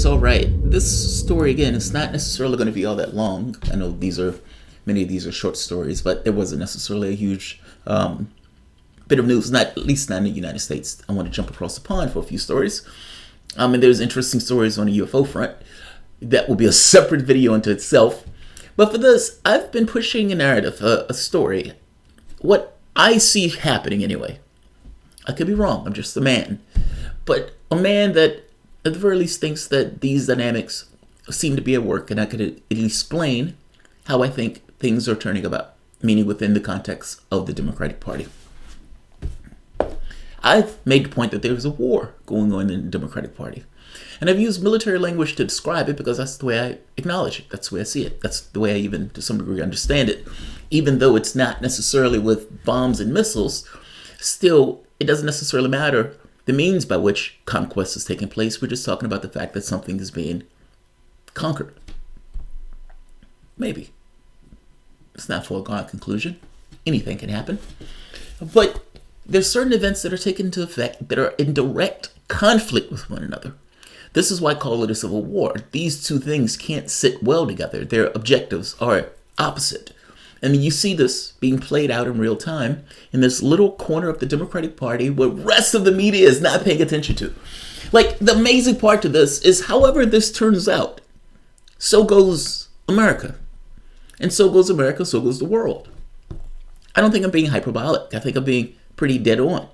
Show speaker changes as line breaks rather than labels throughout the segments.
is all right. This story, again, it's not necessarily going to be all that long. I know many of these are short stories, but there wasn't necessarily a huge bit of news, at least not in the United States. I want to jump across the pond for a few stories. And there's interesting stories on the UFO front. That will be a separate video unto itself. But for this, I've been pushing a narrative, a story. What I see happening anyway. I could be wrong. I'm just a man. But a man that at the very least thinks that these dynamics seem to be at work, and I could at least explain how I think things are turning about, meaning within the context of the Democratic Party. I've made the point that there is a war going on in the Democratic Party. And I've used military language to describe it because that's the way I acknowledge it. That's the way I see it. That's the way I even, to some degree, understand it. Even though it's not necessarily with bombs and missiles, still, it doesn't necessarily matter the means by which conquest is taking place. We're just talking about the fact that something is being conquered. Maybe. It's not a foregone conclusion. Anything can happen. But there's certain events that are taken into effect that are in direct conflict with one another. This is why I call it a civil war. These two things can't sit well together. Their objectives are opposite. And you see this being played out in real time in this little corner of the Democratic Party where the rest of the media is not paying attention to. Like, the amazing part to this is however this turns out, so goes America. And so goes America, so goes the world. I don't think I'm being hyperbolic. I think I'm being pretty dead on.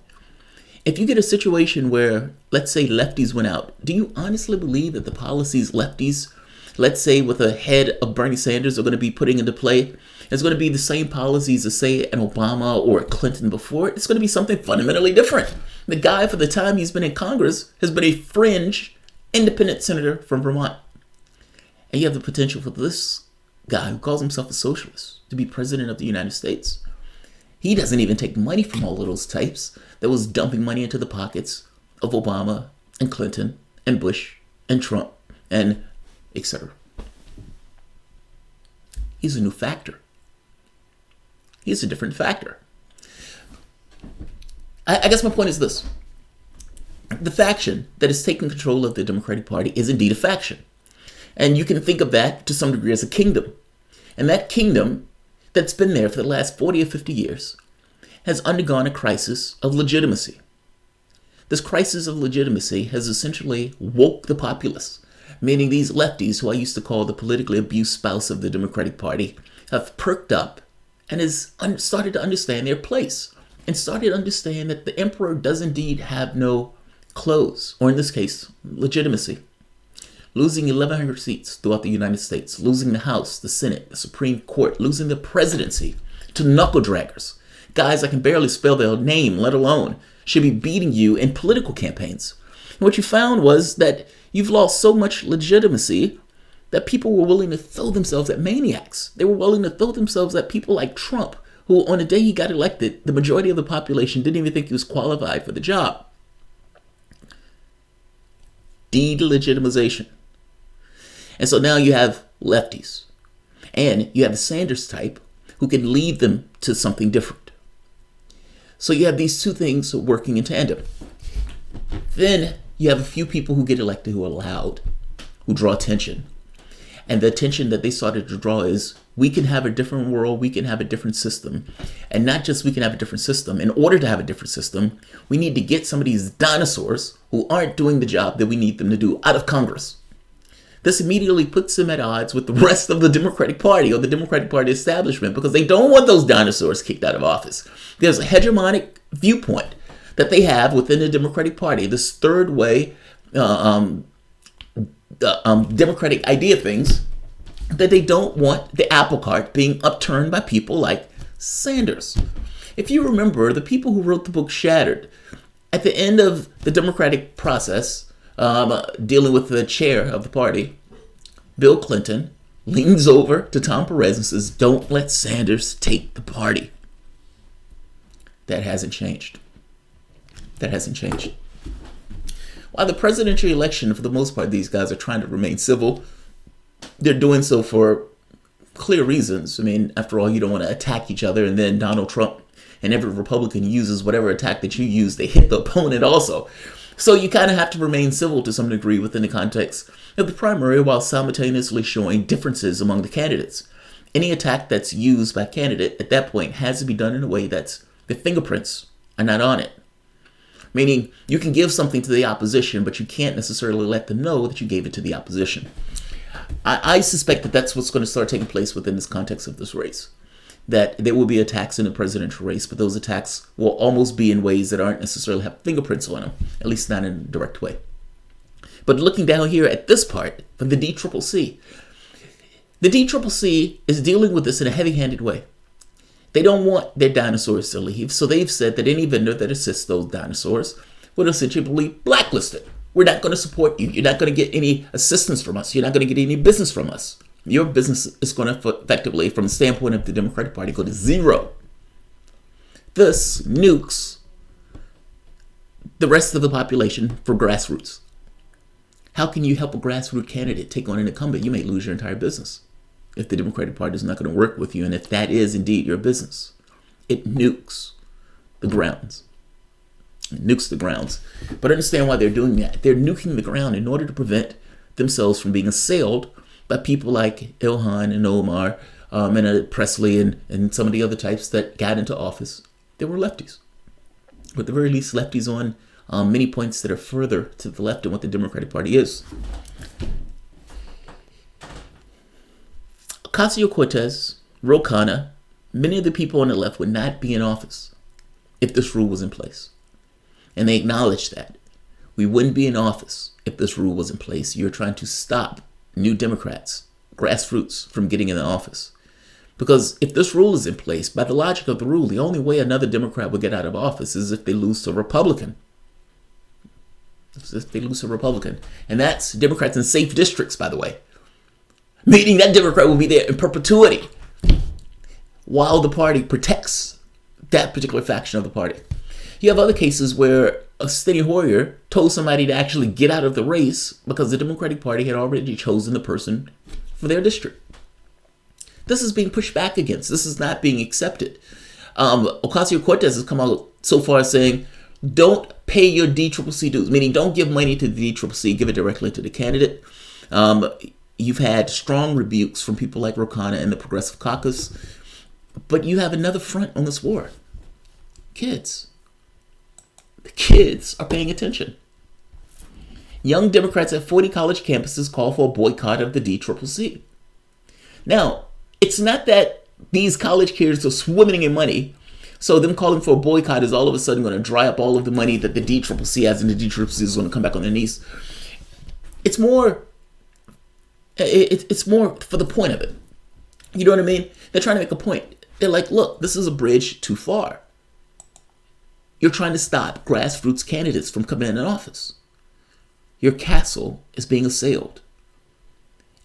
If you get a situation where, let's say, lefties went out, do you honestly believe that the policies lefties, let's say with a head of Bernie Sanders, are going to be putting into play is going to be the same policies as, say, an Obama or a Clinton before? It's going to be something fundamentally different. The guy, for the time he's been in Congress, has been a fringe independent senator from Vermont. And you have the potential for this guy who calls himself a socialist to be president of the United States. He doesn't even take money from all of those types that was dumping money into the pockets of Obama and Clinton and Bush and Trump and etc. He's a new factor. He's a different factor. I guess my point is this. The faction that is taking control of the Democratic Party is indeed a faction. And you can think of that to some degree as a kingdom. And that kingdom that's been there for the last 40 or 50 years has undergone a crisis of legitimacy. This crisis of legitimacy has essentially woke the populace, meaning these lefties, who I used to call the politically abused spouse of the Democratic Party, have perked up and has started to understand their place and started to understand that the emperor does indeed have no clothes, or in this case, legitimacy. Losing 1,100 seats throughout the United States, losing the House, the Senate, the Supreme Court, losing the presidency to knuckle draggers, guys that can barely spell their name, let alone should be beating you in political campaigns. And what you found was that you've lost so much legitimacy that people were willing to throw themselves at maniacs. They were willing to throw themselves at people like Trump, who on the day he got elected, the majority of the population didn't even think he was qualified for the job. De-legitimization. And so now you have lefties. And you have the Sanders type who can lead them to something different. So you have these two things working in tandem. Then you have a few people who get elected who are loud, who draw attention. And the attention that they started to draw is, we can have a different world, we can have a different system. And not just we can have a different system. In order to have a different system, we need to get some of these dinosaurs who aren't doing the job that we need them to do out of Congress. This immediately puts them at odds with the rest of the Democratic Party or the Democratic Party establishment, because they don't want those dinosaurs kicked out of office. There's a hegemonic viewpoint that they have within the Democratic Party, this third way democratic idea things, that they don't want the apple cart being upturned by people like Sanders. If you remember, the people who wrote the book Shattered, at the end of the democratic process, dealing with the chair of the party, Bill Clinton leans over to Tom Perez and says, "Don't let Sanders take the party." That hasn't changed. That hasn't changed. While the presidential election, for the most part, these guys are trying to remain civil, they're doing so for clear reasons. I mean, after all, you don't want to attack each other, and then Donald Trump and every Republican uses whatever attack that you use, they hit the opponent also. So you kind of have to remain civil to some degree within the context of the primary while simultaneously showing differences among the candidates. Any attack that's used by a candidate at that point has to be done in a way that's the fingerprints are not on it. Meaning you can give something to the opposition, but you can't necessarily let them know that you gave it to the opposition. I suspect that that's what's going to start taking place within this context of this race. That there will be attacks in the presidential race, but those attacks will almost be in ways that aren't necessarily have fingerprints on them, at least not in a direct way. But looking down here at this part from the DCCC, the DCCC is dealing with this in a heavy-handed way. They don't want their dinosaurs to leave, so they've said that any vendor that assists those dinosaurs would essentially be blacklisted. We're not going to support you. You're not going to get any assistance from us. You're not going to get any business from us. Your business is going to effectively, from the standpoint of the Democratic Party, go to zero. This nukes the rest of the population for grassroots. How can you help a grassroots candidate take on an incumbent? You may lose your entire business if the Democratic Party is not going to work with you, and if that is indeed your business. It nukes the grounds. It nukes the grounds. But understand why they're doing that. They're nuking the ground in order to prevent themselves from being assailed by people like Ilhan and Omar and Presley and some of the other types that got into office. They were lefties. But at the very least, lefties on many points that are further to the left than what the Democratic Party is. Ocasio-Cortez, Ro Khanna, many of the people on the left would not be in office if this rule was in place. And they acknowledged that. We wouldn't be in office if this rule was in place. You're trying to stop New Democrats, grassroots, from getting in the office. Because if this rule is in place, by the logic of the rule, the only way another Democrat would get out of office is if they lose to a Republican. If they lose to a Republican. And that's Democrats in safe districts, by the way. Meaning that Democrat will be there in perpetuity while the party protects that particular faction of the party. You have other cases where a Steny Hoyer told somebody to actually get out of the race because the Democratic Party had already chosen the person for their district. This is being pushed back against. This is not being accepted. Ocasio-Cortez has come out so far as saying, don't pay your DCCC dues, meaning don't give money to the DCCC, give it directly to the candidate. You've had strong rebukes from people like Ro Khanna and the Progressive Caucus, but you have another front on this war. Kids. The kids are paying attention. Young Democrats at 40 college campuses call for a boycott of the DCCC. Now, it's not that these college kids are swimming in money, so them calling for a boycott is all of a sudden going to dry up all of the money that the DCCC has, and the DCCC is going to come back on their knees. It's more for the point of it. You know what I mean? They're trying to make a point. They're like, look, this is a bridge too far. You're trying to stop grassroots candidates from coming in office. Your castle is being assailed,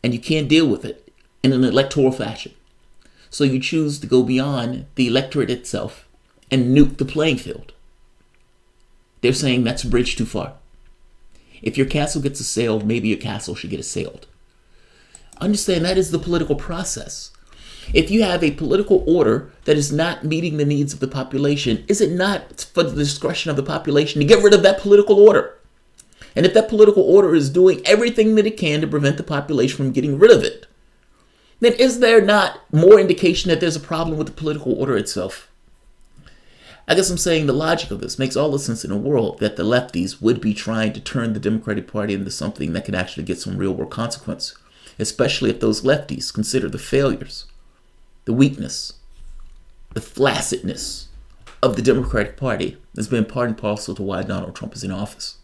and you can't deal with it in an electoral fashion. So you choose to go beyond the electorate itself and nuke the playing field. They're saying that's a bridge too far. If your castle gets assailed, maybe your castle should get assailed. Understand that is the political process. If you have a political order that is not meeting the needs of the population, is it not for the discretion of the population to get rid of that political order? And if that political order is doing everything that it can to prevent the population from getting rid of it, then is there not more indication that there's a problem with the political order itself? I guess I'm saying the logic of this makes all the sense in the world that the lefties would be trying to turn the Democratic Party into something that can actually get some real world consequence, especially if those lefties consider the failures, the weakness, the flaccidness of the Democratic Party has been part and parcel to why Donald Trump is in office.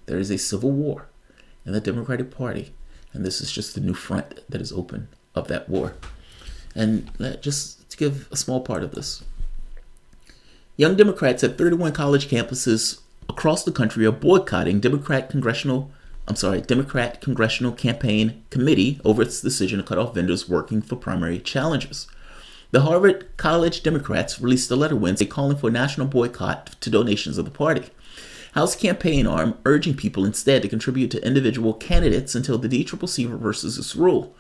There is a civil war in the Democratic Party, and this is just the new front that is open of that war. And just to give a small part of this. Young Democrats at 31 college campuses across the country are boycotting Democrat Congressional Campaign Committee over its decision to cut off vendors working for primary challengers. The Harvard College Democrats released a letter Wednesday calling for a national boycott to donations of the party. House campaign arm urging people instead to contribute to individual candidates until the DCCC reverses this rule.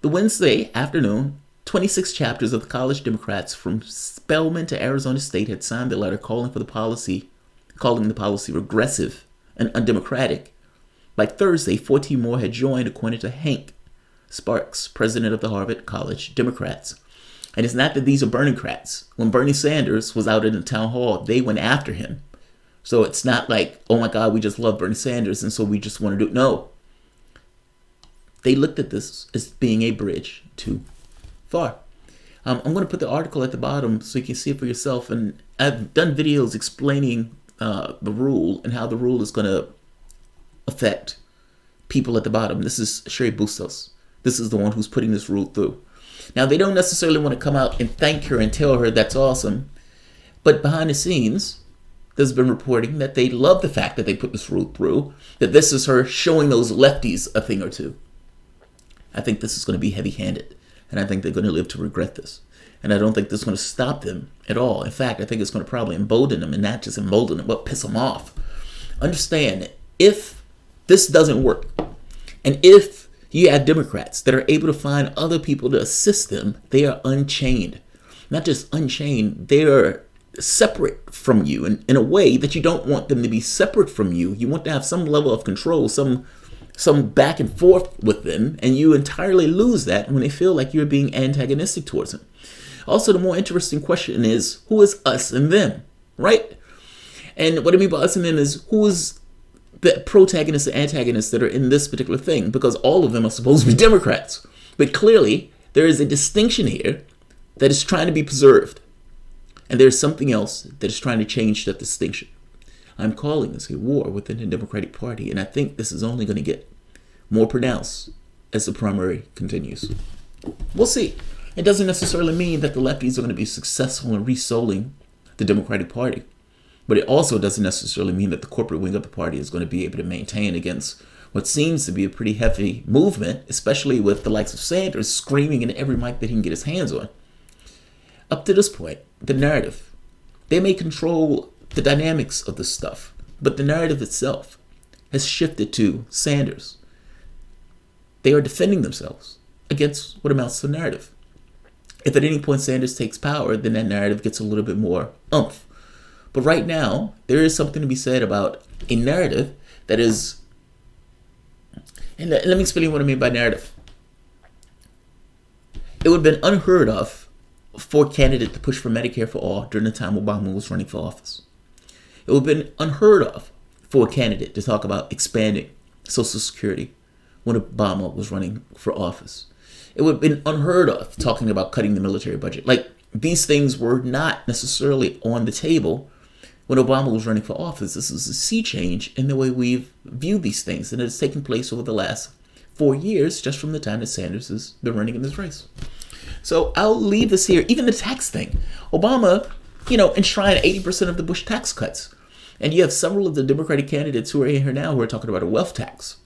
The Wednesday afternoon, 26 chapters of the College Democrats from Spelman to Arizona State had signed the letter calling for the policy calling the policy regressive and undemocratic. By Thursday, 14 more had joined, according to Hank Sparks, president of the Harvard College Democrats. And it's not that these are Bernie-crats. When Bernie Sanders was out in the town hall, they went after him. So it's not like, oh my God, we just love Bernie Sanders and so we just want to do. No. They looked at this as being a bridge too far. I'm going to put the article at the bottom so you can see it for yourself. And I've done videos explaining the rule and how the rule is going to affect people at the bottom. This is Sherry Bustos. This is the one who's putting this rule through. Now, they don't necessarily want to come out and thank her and tell her that's awesome. But behind the scenes, there's been reporting that they love the fact that they put this rule through, that this is her showing those lefties a thing or two. I think this is going to be heavy-handed, and I think they're going to live to regret this. And I don't think this is going to stop them at all. In fact, I think it's going to probably embolden them, and not just embolden them, but piss them off. Understand, if this doesn't work, and if you have Democrats that are able to find other people to assist them, they are unchained. Not just unchained, they are separate from you in a way that you don't want them to be separate from you. You want to have some level of control, some back and forth with them, and you entirely lose that when they feel like you're being antagonistic towards them. Also, the more interesting question is, who is us and them, right? And what I mean by us and them is, who is the protagonists and antagonists that are in this particular thing? Because all of them are supposed to be Democrats. But clearly, there is a distinction here that is trying to be preserved. And there's something else that is trying to change that distinction. I'm calling this a war within the Democratic Party, and I think this is only going to get more pronounced as the primary continues. We'll see. It doesn't necessarily mean that the lefties are going to be successful in resoling the Democratic Party, but it also doesn't necessarily mean that the corporate wing of the party is going to be able to maintain against what seems to be a pretty heavy movement, especially with the likes of Sanders screaming in every mic that he can get his hands on. Up to this point, the narrative, they may control the dynamics of this stuff, but the narrative itself has shifted to Sanders. They are defending themselves against what amounts to narrative. If at any point Sanders takes power, then that narrative gets a little bit more oomph. But right now, there is something to be said about a narrative that is, and let me explain what I mean by narrative. It would have been unheard of for a candidate to push for Medicare for all during the time Obama was running for office. It would have been unheard of for a candidate to talk about expanding Social Security when Obama was running for office. It would have been unheard of talking about cutting the military budget. Like, these things were not necessarily on the table when Obama was running for office. This is a sea change in the way we've viewed these things, and it's taken place over the last 4 years, just from the time that Sanders has been running in this race. So I'll leave this here. Even the tax thing. Obama, enshrined 80% of the Bush tax cuts. And you have several of the Democratic candidates who are in here now who are talking about a wealth tax.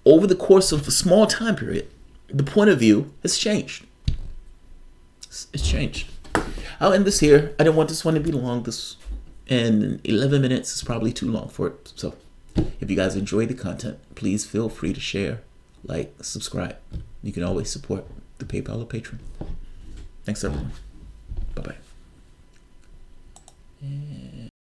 Over the course of a small time period, the point of view has changed. It's changed. I'll end this here. I didn't want this one to be long. And 11 minutes is probably too long for it. So if you guys enjoy the content, please feel free to share, like, subscribe. You can always support the PayPal or Patreon. Thanks, everyone. Bye-bye.